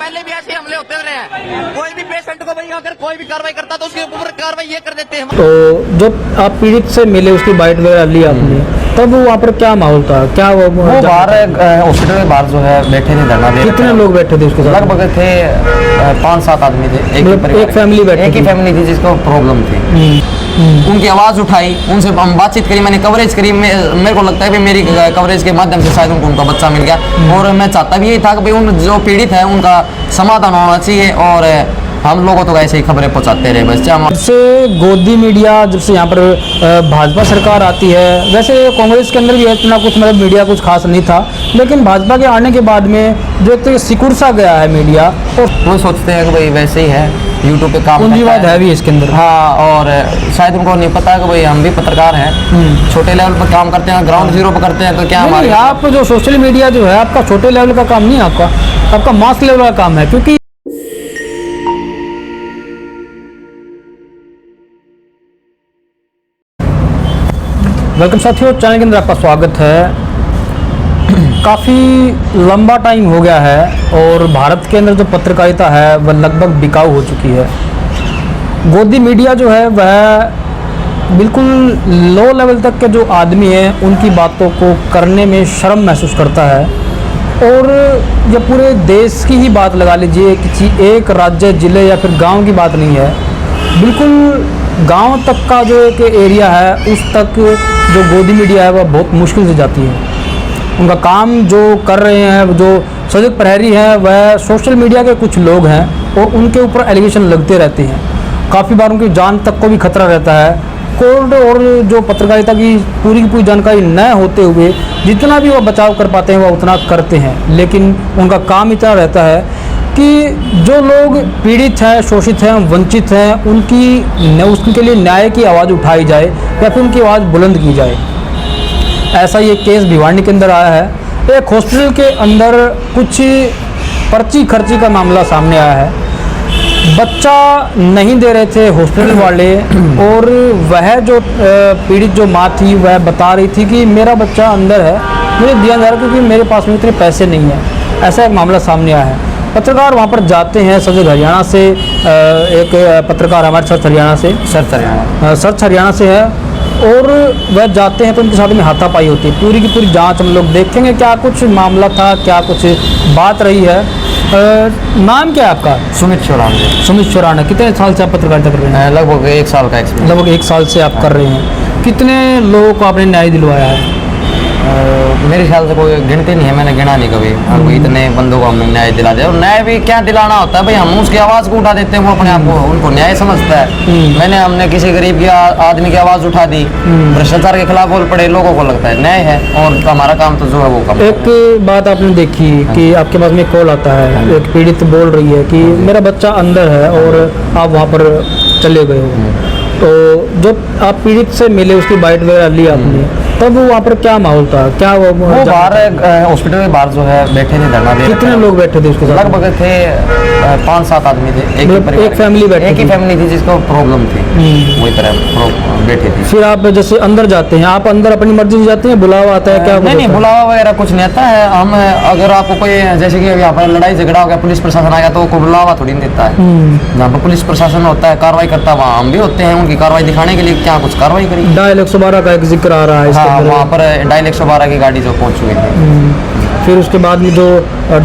पहले भी ऐसे हमले होते रहे हैं। कोई भी पेशेंट को भाई अगर कोई भी कार्रवाई करता तो उसके ऊपर कार्रवाई ये कर देते हैं। तो जब आप पीड़ित से मिले, उसकी बाइट वगैरह ली आपने, तब वहाँ पर क्या माहौल था? क्या वो बाहर हॉस्पिटल के बाहर जो है बैठे थे धरना दे। कितने लोग बैठे थे उसके साथ? लगभग थे 5-7 आदमी थे। एक फैमिली बैठी, एक ही फैमिली थी जिसको प्रॉब्लम थी। उनकी आवाज़ उठाई, उनसे हम बातचीत करी, मैंने कवरेज करी। मेरे को लगता है कि मेरी कवरेज के माध्यम से शायद उनको उनका बच्चा मिल गया। और मैं चाहता भी यही था कि भाई उन जो पीड़ित है उनका समाधान होना चाहिए। और हम लोगों तो ऐसे ही खबरें पहुंचाते रहे बस। जब से गोदी मीडिया, जब से यहाँ पर भाजपा सरकार आती है, वैसे कांग्रेस के अंदर भी इतना कुछ मतलब मीडिया कुछ खास नहीं था, लेकिन भाजपा के आने के बाद में जो एक सिकुड़ सा गया है मीडिया, और वो सोचते हैं कि भाई वैसे ही है, यूट्यूब पे काम पूंजीवाद है भी इसके अंदर। हाँ, और शायद उनको नहीं पता कि भाई हम भी पत्रकार हैं, छोटे लेवल पर काम करते हैं, ग्राउंड जीरो पर करते हैं। तो क्या हमारे आप जो सोशल मीडिया जो है आपका छोटे लेवल का काम नहीं है, आपका मास लेवल का काम है। क्योंकि वेलकम साथियों, चैनल के अंदर आपका स्वागत है। काफ़ी लंबा टाइम हो गया है और भारत के अंदर जो पत्रकारिता है वह लगभग बिकाऊ हो चुकी है। गोदी मीडिया जो है वह बिल्कुल लो लेवल तक के जो आदमी हैं उनकी बातों को करने में शर्म महसूस करता है। और ये पूरे देश की ही बात लगा लीजिए, किसी एक राज्य, ज़िले या फिर गांव की बात नहीं है, बिल्कुल गांव तक का जो एक एरिया है उस तक जो गोदी मीडिया है वह बहुत मुश्किल से जाती है। उनका काम जो कर रहे हैं, जो सजग प्रहरी हैं, वह सोशल मीडिया के कुछ लोग हैं और उनके ऊपर एलिगेशन लगते रहते हैं। काफ़ी बार उनकी जान तक को भी खतरा रहता है। कोर्ट और जो पत्रकारिता की पूरी जानकारी न होते हुए जितना भी वह बचाव कर पाते हैं वह उतना करते हैं, लेकिन उनका काम इतना रहता है कि जो लोग पीड़ित हैं, शोषित हैं, वंचित हैं, उनके लिए न्याय की आवाज़ उठाई जाए या फिर उनकी आवाज़ बुलंद की जाए। ऐसा ये केस भिवानी के अंदर आया है। एक हॉस्पिटल के अंदर कुछ पर्ची खर्ची का मामला सामने आया है। बच्चा नहीं दे रहे थे हॉस्पिटल वाले, और वह जो पीड़ित जो माँ थी वह बता रही थी कि मेरा बच्चा अंदर है, मुझे दिया जा रहा है क्योंकि मेरे पास में इतने पैसे नहीं हैं। ऐसा एक मामला सामने आया है। पत्रकार वहाँ पर जाते हैं, सजग हरियाणा से एक पत्रकार हमारे सर्च हरियाणा से है, और वह जाते हैं तो उनके साथ में हाथापाई होती है। पूरी की पूरी जांच हम लोग देखेंगे, क्या कुछ मामला था, क्या कुछ बात रही है। नाम क्या है आपका? सुमित चौराना। कितने साल से आप पत्रकारिता कर रहे हैं? लगभग 1 साल का एक्सपीरियंस। लगभग 1 साल से आप कर रहे हैं। कितने लोगों को आपने न्याय दिलवाया है? मेरे ख्याल से कोई गिनती नहीं है, मैंने गिना नहीं कभी। और इतने बंदों को हमने न्याय दिला दिया। और न्याय भी क्या दिलाना होता है भाई, हम उसकी आवाज़ को उठा देते हैं, वो अपने आप को उनको न्याय समझता है। हमने किसी गरीब की आदमी की आवाज़ उठा दी, भ्रष्टाचार के खिलाफ बोल पड़े, लोगों को लगता है न्याय है, और हमारा काम तो जो है वो काम। एक बात आपने देखी कि आपके पास में कॉल आता है, एक पीड़ित बोल रही है कि मेरा बच्चा अंदर है और आप वहाँ पर चले गए हो। तो जब आप पीड़ित से मिले, उसकी बाइट वगैरह ली आपने, तब वहाँ पर क्या माहौल था? क्या वो बाहर हॉस्पिटल के बाहर जो है बैठे थे धरना दे। कितने लोग बैठे थे उसके साथ? लगभग थे 5-7 आदमी थे। एक फैमिली बैठी, एक ही फैमिली थी जिसको प्रॉब्लम थी, वही तरह बैठे थे। फिर आप जैसे अंदर जाते हैं, आप अंदर अपनी मर्जी से जाते हैं, बुलावा आता है क्या? नहीं, बुलावा वगैरह कुछ नहीं आता है। हम अगर आपको कोई जैसे कि यहाँ पर लड़ाई झगड़ा हो गया, पुलिस प्रशासन आ गया, तो कोई बुलावा थोड़ी नहीं देता है। जहाँ पर पुलिस प्रशासन होता है, कार्रवाई करता है, वहाँ हम भी होते हैं। उनकी कार्रवाई दिखाने के लिए क्या कुछ कार्रवाई करी। डायल 112 का एक जिक्र आ रहा है। हाँ, वहाँ पर डायल 112 की गाड़ी जो पहुँच चुकी थी। फिर उसके बाद में जो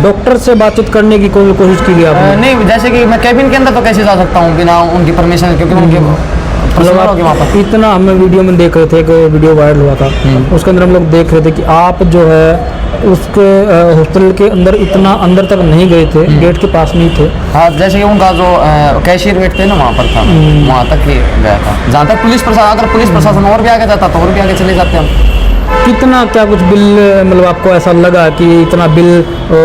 डॉक्टर से बातचीत करने की कोशिश की आपने? नहीं, जैसे कि मैं कैबिन के अंदर तो कैसे जा सकता हूँ बिना उनकी परमिशन, क्योंकि उनके इतना हमें वीडियो में देख रहे थे, एक वीडियो वायरल हुआ था, उसके अंदर हम लोग देख रहे थे कि आप जो है उसके हॉस्पिटल के अंदर इतना अंदर तक नहीं गए थे, गेट के पास नहीं थे। हाँ, जैसे कि उनका जो कैशियर वेट थे ना, वहाँ पर था, वहाँ तक ही गया था। जहाँ तक पुलिस प्रशासन, अगर पुलिस प्रशासन और भी आगे जाता तो और भी आगे चले जाते हम। कितना क्या कुछ बिल, मतलब आपको ऐसा लगा कि इतना बिल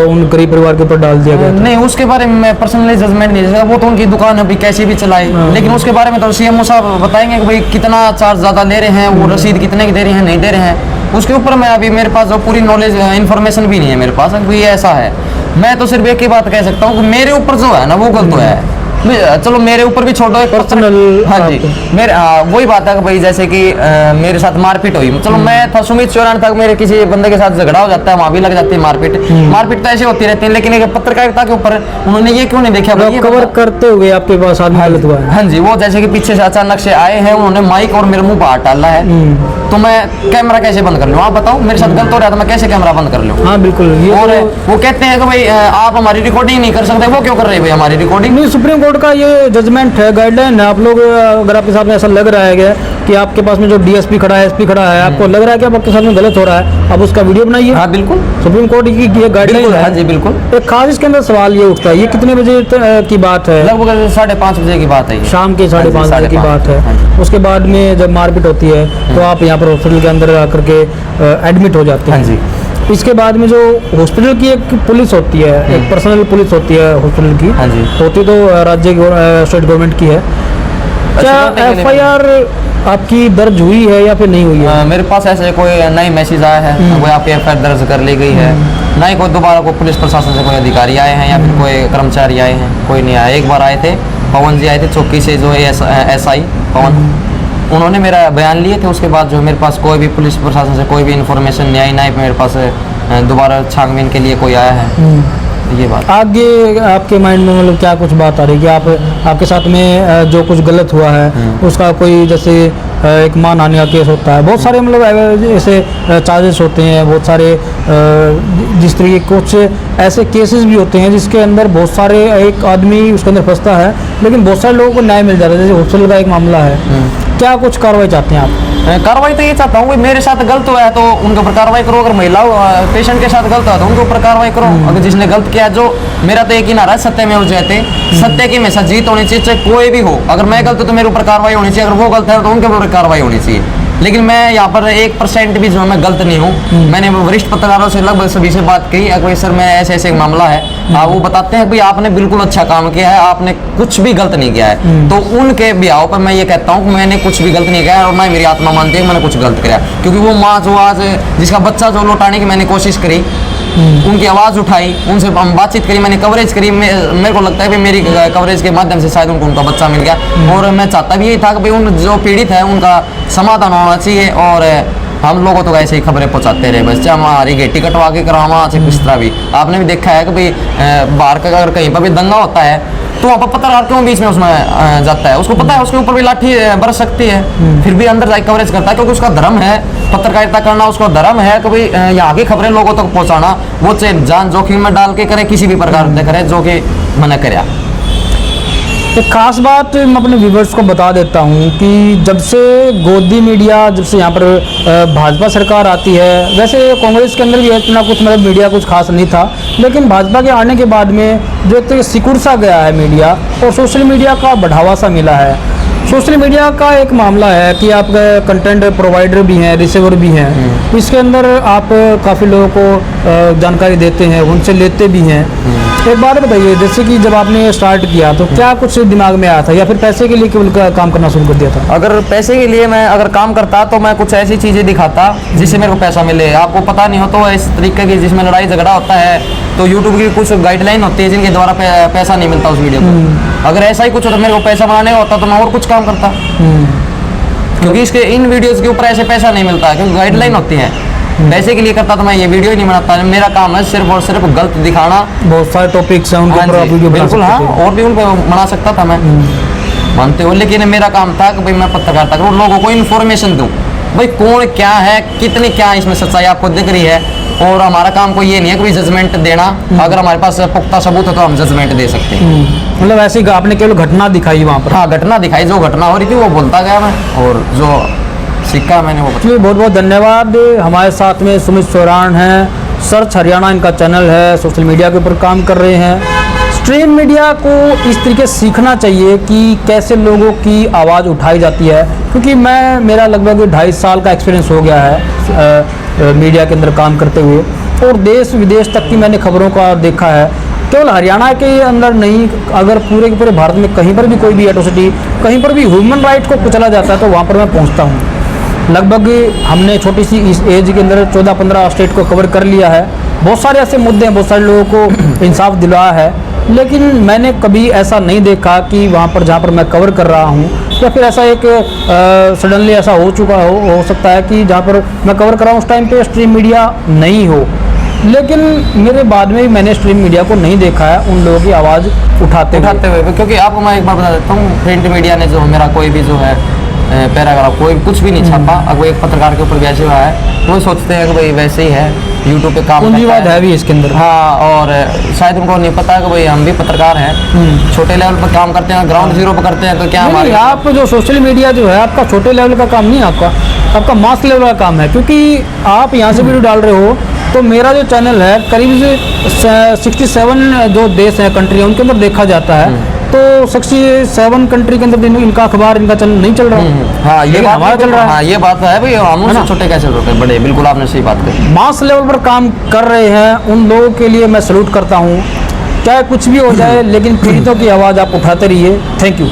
उन गरीब परिवार के ऊपर डाल दिया गया था? नहीं, उसके बारे में मैं पर्सनली जजमेंट नहीं दे सकता, वो तो उनकी दुकान अभी कैसे भी चलाए। लेकिन उसके बारे में तो सीएमओ साहब बताएंगे कि भाई कितना चार्ज ज़्यादा ले रहे हैं, वो रसीद कितने की दे रहे हैं, नहीं दे रहे हैं। उसके ऊपर मैं अभी, मेरे पास जो पूरी नॉलेज इन्फॉर्मेशन भी नहीं है मेरे पास, अभी ये ऐसा है। मैं तो सिर्फ एक ही बात कह सकता हूँ कि मेरे ऊपर जो है ना वो गलत है। चलो मेरे ऊपर भी छोड़ो, एक पर्सनल। हाँ जी, मेरे वही बात है कि भाई जैसे कि मेरे साथ मारपीट हुई, चलो मैं था सुमित चौरान तक, मेरे किसी बंदे के साथ झगड़ा हो जाता है, वहां भी लग जाती है मारपीट। मारपीट तो ऐसे होती रहती है, लेकिन एक पत्रकारिता के ऊपर उन्होंने ये क्यों नहीं देखा भाई, ये कवर करते हुए आपके पास आदमी गलत हुआ है। हाँ जी, वो जैसे कि पीछे से अचानक से आए हैं, उन्होंने माइक और मेरे मुंह पर हाथ डाला है, तो मैं कैमरा कैसे बंद कर लूं? आप बताओ, मेरे साथ गलत हो रहा है तो मैं कैसे कैमरा बंद कर लूं? हाँ बिल्कुल। ये और तो वो कहते हैं कि भाई आप हमारी रिकॉर्डिंग नहीं कर सकते, वो क्यों कर रहे हैं भाई हमारी रिकॉर्डिंग? नहीं, सुप्रीम कोर्ट का ये जजमेंट है, गाइडलाइन है। आप लोग अगर आपके सामने ऐसा लग रहा है कि आपके पास में जो डीएसपी खड़ा है, एसपी खड़ा है, आपको लग रहा है कि आपके साथ में गलत हो रहा है, आप उसका वीडियो बनाइए। हाँ बिल्कुल, सुप्रीम कोर्ट की ये गाइडलाइन है। हाँ जी बिल्कुल। एक खास इसके अंदर सवाल ये उठता है, ये कितने बजे की बात है? लगभग 5:30 बजे की बात है ये। शाम के 5:30 बजे की बात है। हाँ जी। उसके बाद में जब मारपीट होती है तो आप यहाँ पर हॉस्पिटल के अंदर आकर के एडमिट हो जाते हैं। हाँ जी। इसके बाद में जो हॉस्पिटल की एक पुलिस होती है, एक पर्सनल पुलिस होती है हॉस्पिटल की, हाँ जी। होती तो राज्य स्टेट गवर्नमेंट की है। क्या एफआईआर आपकी दर्ज हुई है या फिर नहीं हुई है? मेरे पास ऐसे कोई नई मैसेज आया है, कोई आपकी एफआईआर दर्ज कर ली गई है, ना ही कोई दोबारा कोई पुलिस प्रशासन से कोई अधिकारी आए हैं या फिर कोई कर्मचारी आए हैं, कोई नहीं आया। एक बार आए थे, पवन जी आए थे चौकी से, जो एसआई पवन, उन्होंने मेरा बयान लिए थे। उसके बाद जो मेरे पास कोई भी पुलिस प्रशासन से कोई भी इन्फॉर्मेशन नहीं आई, ना ही मेरे पास दोबारा छानबीन के लिए कोई आया है। ये बात आगे आपके माइंड में मतलब क्या कुछ बात आ रही है कि आपके साथ में जो कुछ गलत हुआ है उसका कोई, जैसे एक मानहानि का केस होता है, बहुत सारे मतलब ऐसे चार्जेस होते हैं, बहुत सारे जिस तरीके कुछ ऐसे केसेस भी होते हैं जिसके अंदर बहुत सारे, एक आदमी उसके अंदर फंसता है लेकिन बहुत सारे लोगों को न्याय मिल जाता है, जैसे हॉस्पिटल का एक मामला है। क्या कुछ कार्रवाई चाहते हैं आप? कार्रवाई तो ये चाहता हूँ कि मेरे साथ गलत हुआ है तो उनके ऊपर कार्रवाई करो, अगर महिला पेशेंट के साथ गलत हुआ तो उनके ऊपर कार्रवाई करो। अगर जिसने गलत किया, जो मेरा तो यकीन आ रहा है सत्य में जयते, सत्य की हमेशा जीत होनी चाहिए, चाहे कोई भी हो। अगर मैं गलत हूँ तो मेरे ऊपर कार्रवाई होनी चाहिए, अगर वो गलत है तो उनके ऊपर कार्रवाई होनी चाहिए। लेकिन मैं यहाँ पर 1% भी जो मैं गलत नहीं हूँ। मैंने वरिष्ठ पत्रकारों से लगभग सभी से बात की, अगर सर मैं ऐसे ऐसे एक मामला है, वो बताते हैं भाई आपने बिल्कुल अच्छा काम किया है, आपने कुछ भी गलत नहीं किया है। तो उनके ब्याह पर मैं ये कहता हूँ कि मैंने कुछ भी गलत नहीं किया है और ना मेरी आत्मा मानती है मैंने कुछ गलत किया, क्योंकि वो माँ जो आज जिसका बच्चा जो लौटाने की मैंने कोशिश करी, उनकी आवाज़ उठाई, उनसे हम बातचीत करी, मैंने कवरेज करी। मेरे को लगता है कि मेरी कवरेज के माध्यम से शायद उनको उनका बच्चा मिल गया। और मैं चाहता भी यही था कि भाई उन जो पीड़ित है उनका समाधान होना चाहिए। और हम लोगों तो ऐसे ही खबरें पहुंचाते रहे, बस चाहे हमारी गेटी कटवा के करावा, चाहे किस तरह भी। आपने भी देखा है कि भाई बाहर का अगर कहीं पर भी दंगा होता है तो वहाँ पर पत्रकार क्यों बीच में उसमें जाता है? उसको पता है उसके ऊपर भी लाठी बरस सकती है, फिर भी अंदर जाकर कवरेज करता है, क्योंकि उसका धर्म है पत्रकारिता करना, उसका धर्म है कि भाई यहाँ की खबरें लोगों तक पहुँचाना, वो चाहे जान जोखिम में डाल के करे, किसी भी प्रकार से करे, जो कि मना करे। एक खास बात मैं अपने व्यूवर्स को बता देता हूँ कि जब से गोदी मीडिया, जब से यहाँ पर भाजपा सरकार आती है, वैसे कांग्रेस के अंदर भी इतना कुछ मतलब मीडिया कुछ खास नहीं था, लेकिन भाजपा के आने के बाद में जो एक सिकुड़ सा गया है मीडिया, और सोशल मीडिया का बढ़ावा सा मिला है। सोशल मीडिया का एक मामला है कि आप कंटेंट प्रोवाइडर भी हैं, रिसीवर भी हैं, इसके अंदर आप काफ़ी लोगों को जानकारी देते हैं, उनसे लेते भी हैं। एक बात बताइए, जैसे कि जब आपने स्टार्ट किया तो क्या कुछ दिमाग में आया था, या फिर पैसे के लिए केवल काम करना शुरू कर दिया था? अगर पैसे के लिए मैं अगर काम करता तो मैं कुछ ऐसी चीज़ें दिखाता जिससे मेरे को पैसा मिले। आपको पता नहीं हो तो इस तरीके की जिसमें लड़ाई झगड़ा होता है तो यूट्यूब की कुछ गाइडलाइन होती है जिनके द्वारा पैसा नहीं मिलता उस वीडियो को। अगर ऐसा ही कुछ होता, मेरे को पैसा बनाने होता तो मैं और कुछ काम करता, क्योंकि इसके इन वीडियोस के ऊपर ऐसे पैसा नहीं मिलता है, क्योंकि गाइडलाइन होती है। पैसे के लिए करता तो मैं ये वीडियो ही नहीं बनाता। मेरा काम है सिर्फ और सिर्फ गलत दिखाना। बहुत सारे टॉपिक्स हैं उनके ऊपर आप वीडियो बना बिल्कुल, सकते हाँ, और भी उन पर बना सकता था मैं, मानते हो। लेकिन मेरा काम था कि भाई मैं पत्रकारिता करूँ, लोगों को इन्फॉर्मेशन दूँ, भाई कौन क्या है, कितनी क्या इसमें सच्चाई आपको दिख रही है। और हमारा काम कोई ये नहीं है कि जजमेंट देना, अगर हमारे पास पुख्ता सबूत है तो हम जजमेंट दे सकते हैं। मतलब ऐसी आपने केवल घटना दिखाई वहाँ पर? हाँ, घटना दिखाई, जो घटना हो रही थी वो बोलता गया मैं, और जो सिक्का मैंने वो। चलिए, बहुत बहुत धन्यवाद। हमारे साथ में सुमित चौरान हैं, सर्च हरियाणा इनका चैनल है, सोशल मीडिया के ऊपर काम कर रहे हैं। स्ट्रीम मीडिया को इस तरीके सीखना चाहिए कि कैसे लोगों की आवाज़ उठाई जाती है, क्योंकि मेरा लगभग 2.5 साल का एक्सपीरियंस हो गया है मीडिया के अंदर काम करते हुए, और देश विदेश तक की मैंने खबरों का देखा है। केवल हरियाणा के अंदर नहीं, अगर पूरे के पूरे भारत में कहीं पर भी कोई भी एट्रोसिटी, कहीं पर भी ह्यूमन राइट को कुचला जाता है तो वहाँ पर मैं पहुँचता हूँ। लगभग हमने छोटी सी इस एज के अंदर 14-15 स्टेट को कवर कर लिया है। बहुत सारे ऐसे मुद्दे हैं, बहुत सारे लोगों को इंसाफ दिलाया है, लेकिन मैंने कभी ऐसा नहीं देखा कि वहाँ पर जहाँ पर मैं कवर कर रहा हूँ या फिर ऐसा एक सडनली ऐसा हो चुका हो सकता है कि जहाँ पर मैं कवर कर रहा हूँ उस टाइम पे स्ट्रीम मीडिया नहीं हो, लेकिन मेरे बाद में भी मैंने स्ट्रीम मीडिया को नहीं देखा है उन लोगों की आवाज़ उठाते हुए, क्योंकि आपको मैं एक बार बता देता हूँ, प्रिंट मीडिया ने जो मेरा कोई भी जो है पैराग्राफ कोई कुछ भी नहीं छापा, अगर एक पत्रकार के ऊपर वैसे हुआ है तो वो सोचते हैं कि भाई वैसे ही है, यूट्यूब पे काम पूंजीवाद है भी इसके अंदर। हाँ, और शायद उनको नहीं पता कि भाई हम भी पत्रकार हैं, छोटे लेवल पर काम करते हैं, ग्राउंड जीरो पर करते हैं, तो क्या हमारे आप जो सोशल मीडिया जो है आपका छोटे लेवल का काम नहीं है, आपका मास लेवल का काम है, क्योंकि आप यहाँ से वीडियो डाल रहे हो तो मेरा जो चैनल है करीब 67 जो देश हैं, कंट्री है, उनके अंदर देखा जाता है, तो 67 कंट्री के अंदर इनका अखबार, इनका चैनल नहीं चल रहा है। हाँ, ये बात हमारा चल रहा है। हाँ, ये बात है भाई, हम उनसे छोटे कैसे होते हैं, बड़े, बिल्कुल आपने सही बात कही। मास लेवल पर काम कर रहे हैं उन लोगों के लिए मैं सैल्यूट करता हूँ, चाहे कुछ भी हो जाए, लेकिन पीड़ितों की आवाज़ आप उठाते रहिए। Thank you.